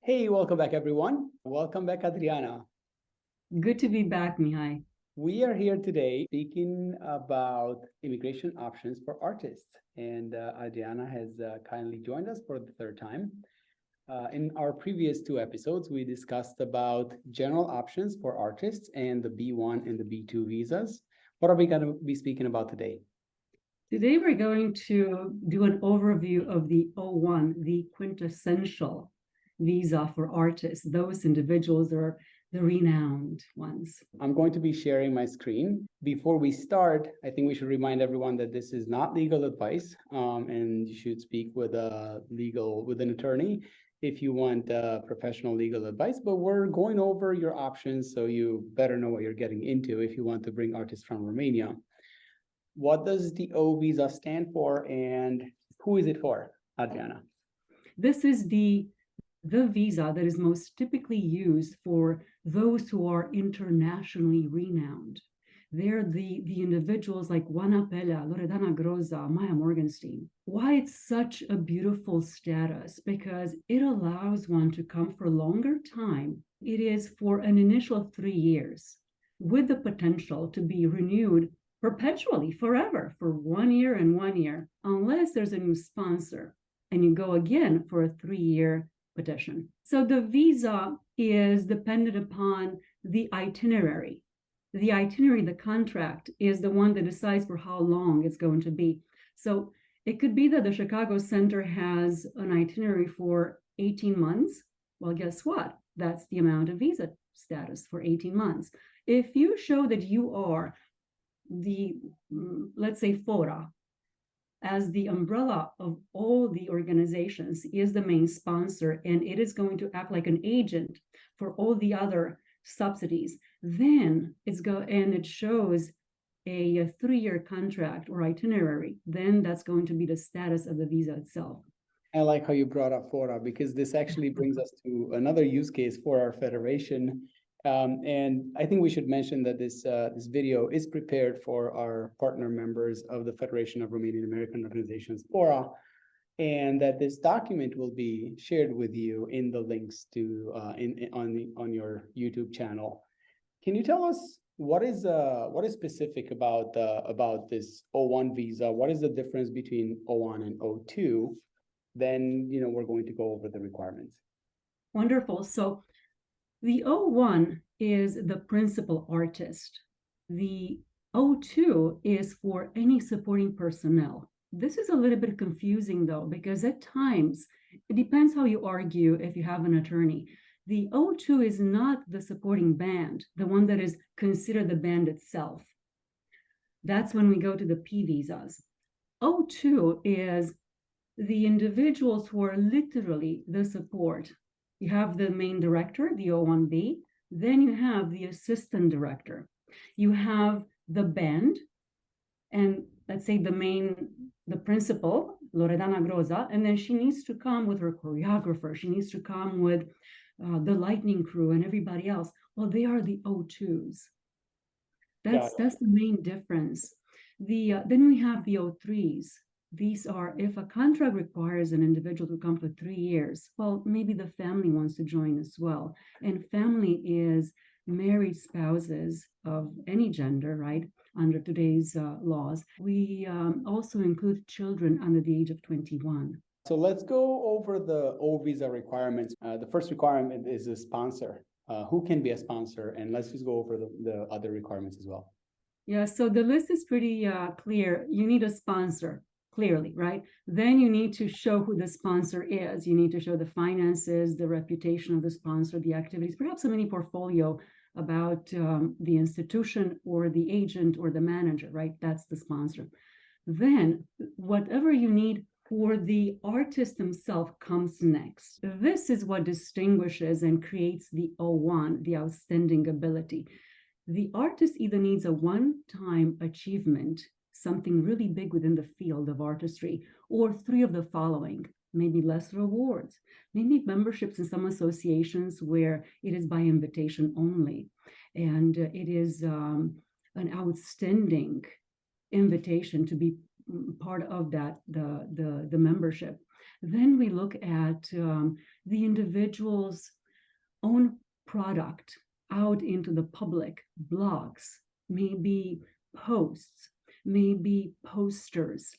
Hey, welcome back, everyone. Welcome back, Adriana. Good to be back, Mihai. We are here today speaking about immigration options for artists. And Adriana has kindly joined us for the third time. In our previous two episodes, we discussed about general options for artists and the B1 and the B2 visas. What are we going to be speaking about today? Today, we're going to do an overview of the O1, the quintessential visa for artists. Those individuals are the renowned ones. I'm going to be sharing my screen. Before we start, I think we should remind everyone that this is not legal advice, and you should speak with an attorney if you want professional legal advice. But we're going over your options, so you better know what you're getting into if you want to bring artists from Romania. What does the O visa stand for, and who is it for, Adriana? This is the visa that is most typically used for those who are internationally renowned. They're the individuals like Oana, Pellea, Loredana, Groza, Maia, Morgenstern. Why it's such a beautiful status? Because it allows one to come for a longer time. It is for an initial 3 years with the potential to be renewed perpetually, forever, for 1 year and 1 year, unless there's a new sponsor and you go again for a 3-year petition. So the visa is dependent upon the itinerary. The itinerary, the contract, is the one that decides for how long it's going to be. So it could be that the Chicago Center has an itinerary for 18 months. Well, guess what? That's the amount of visa status for 18 months. If you show that you are the, let's say, FORA, as the umbrella of all the organizations, is the main sponsor, and it is going to act like an agent for all the other subsidies, then it shows a 3-year contract or itinerary, then that's going to be the status of the visa itself. I like how you brought up FORA, because this actually brings us to another use case for our federation. And I think we should mention that this video is prepared for our partner members of the Federation of Romanian American Organizations, FORA, and that this document will be shared with you in the links to on your YouTube channel. Can you tell us what is specific about this O1 visa? What is the difference between O1 and O2? Then we're going to go over the requirements. Wonderful. So the O1 is the principal artist. The O2 is for any supporting personnel. This is a little bit confusing, though, because at times, it depends how you argue if you have an attorney. The O2 is not the supporting band, the one that is considered the band itself. That's when we go to the P visas. O2 is the individuals who are literally the support. You have the main director, the O1B, then you have the assistant director. You have the band, and let's say the principal, Loredana Groza, and then she needs to come with her choreographer. She needs to come with the lighting crew and everybody else. Well, they are the O2s. That's the main difference. Then we have the O3s. These are, if a contract requires an individual to come for 3 years, well, maybe the family wants to join as well. And family is married spouses of any gender, right, under today's laws. We also include children under the age of 21. So let's go over the O visa requirements. The first requirement is a sponsor. Who can be a sponsor? And let's just go over the other requirements as well. Yeah, so the list is pretty clear. You need a sponsor. Clearly, right? Then you need to show who the sponsor is. You need to show the finances, the reputation of the sponsor, the activities, perhaps a mini portfolio about the institution or the agent or the manager, right? That's the sponsor. Then whatever you need for the artist himself comes next. This is what distinguishes and creates the O1, the outstanding ability. The artist either needs a one-time achievement, something really big within the field of artistry, or 3 of the following: maybe lesser awards, maybe memberships in some associations where it is by invitation only, and it is an outstanding invitation to be part of that the membership. Then we look at the individual's own product out into the public, blogs, maybe posts, maybe posters,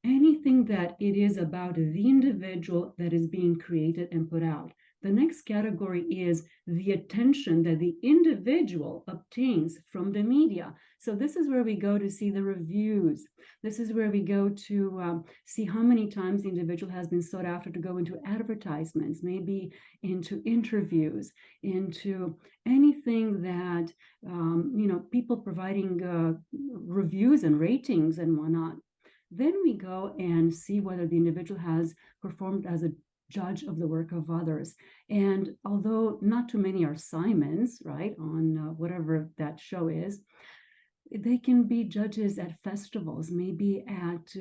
anything that it is about the individual that is being created and put out. The next category is the attention that the individual obtains from the media. So this is where we go to see the reviews. This is where we go to see how many times the individual has been sought after to go into advertisements, maybe into interviews, into anything that, people providing reviews and ratings and whatnot. Then we go and see whether the individual has performed as a judge of the work of others. And although not too many are Simons, right, on whatever that show is, they can be judges at festivals, maybe at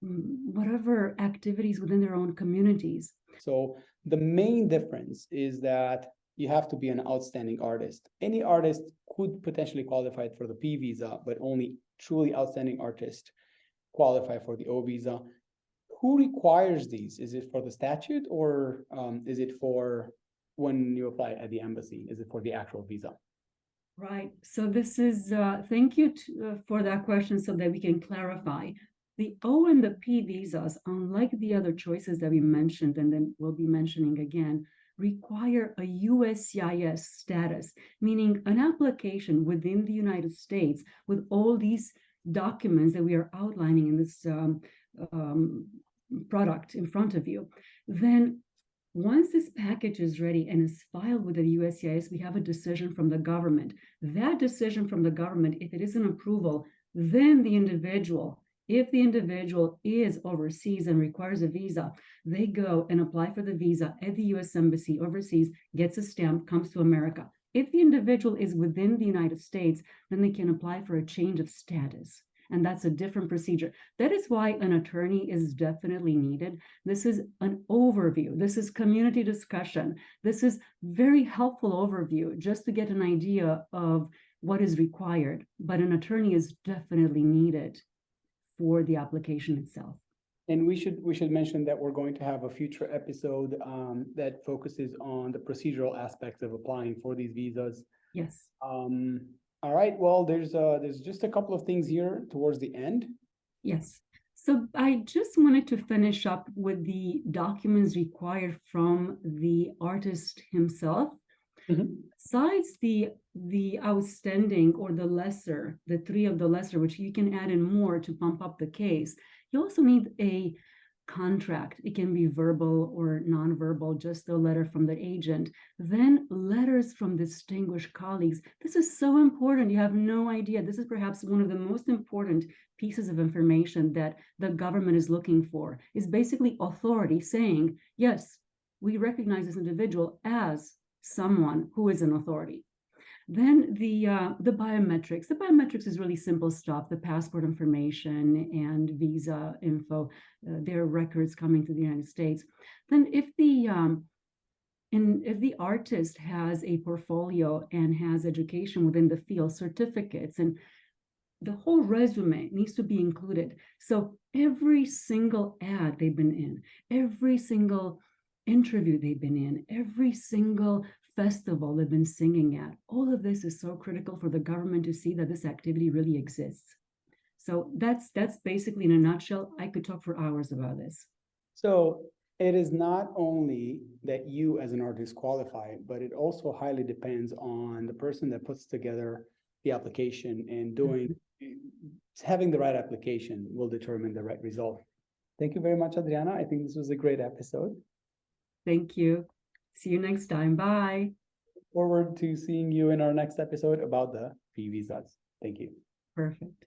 whatever activities within their own communities. So the main difference is that you have to be an outstanding artist. Any artist could potentially qualify for the P visa, but only truly outstanding artists qualify for the O visa. Who requires these? Is it for the statute, or is it for when you apply at the embassy? Is it for the actual visa? Right. So this is, thank you for that question so that we can clarify. The O and the P visas, unlike the other choices that we mentioned, and then we'll be mentioning again, require a USCIS status, meaning an application within the United States with all these documents that we are outlining in this product in front of you. Then once this package is ready and is filed with the USCIS, we have a decision from the government. That decision from the government, if it is an approval, then the individual, if the individual is overseas and requires a visa, they go and apply for the visa at the US Embassy overseas, gets a stamp, comes to America. If the individual is within the United States, then they can apply for a change of status. And that's a different procedure. That is why an attorney is definitely needed. This is an overview. This is community discussion. This is very helpful overview just to get an idea of what is required. But an attorney is definitely needed for the application itself. And we should mention that we're going to have a future episode that focuses on the procedural aspects of applying for these visas. Yes. All right, well, there's just a couple of things here towards the end. Yes. So I just wanted to finish up with the documents required from the artist himself. Mm-hmm. Besides the outstanding or the lesser, the three of the lesser, which you can add in more to pump up the case, you also need a contract. It can be verbal or non-verbal, just a letter from the agent. Then letters from distinguished colleagues. This is so important. You have no idea. This is perhaps one of the most important pieces of information that the government is looking for, is basically authority saying, yes, we recognize this individual as someone who is an authority. Then the biometrics. The biometrics is really simple stuff, the passport information and visa info, their records coming to the United States. Then if the artist has a portfolio and has education within the field, certificates, and the whole resume needs to be included. So every single ad they've been in, every single interview they've been in, every single festival they've been singing at, all of this is so critical for the government to see that this activity really exists. So that's basically, in a nutshell. I could talk for hours about this. So it is not only that you as an artist qualify, but it also highly depends on the person that puts together the application, and having the right application will determine the right result. Thank you very much, Adriana. I think this was a great episode. Thank you. See you next time. Bye. Forward to seeing you in our next episode about the P visas. Thank you. Perfect.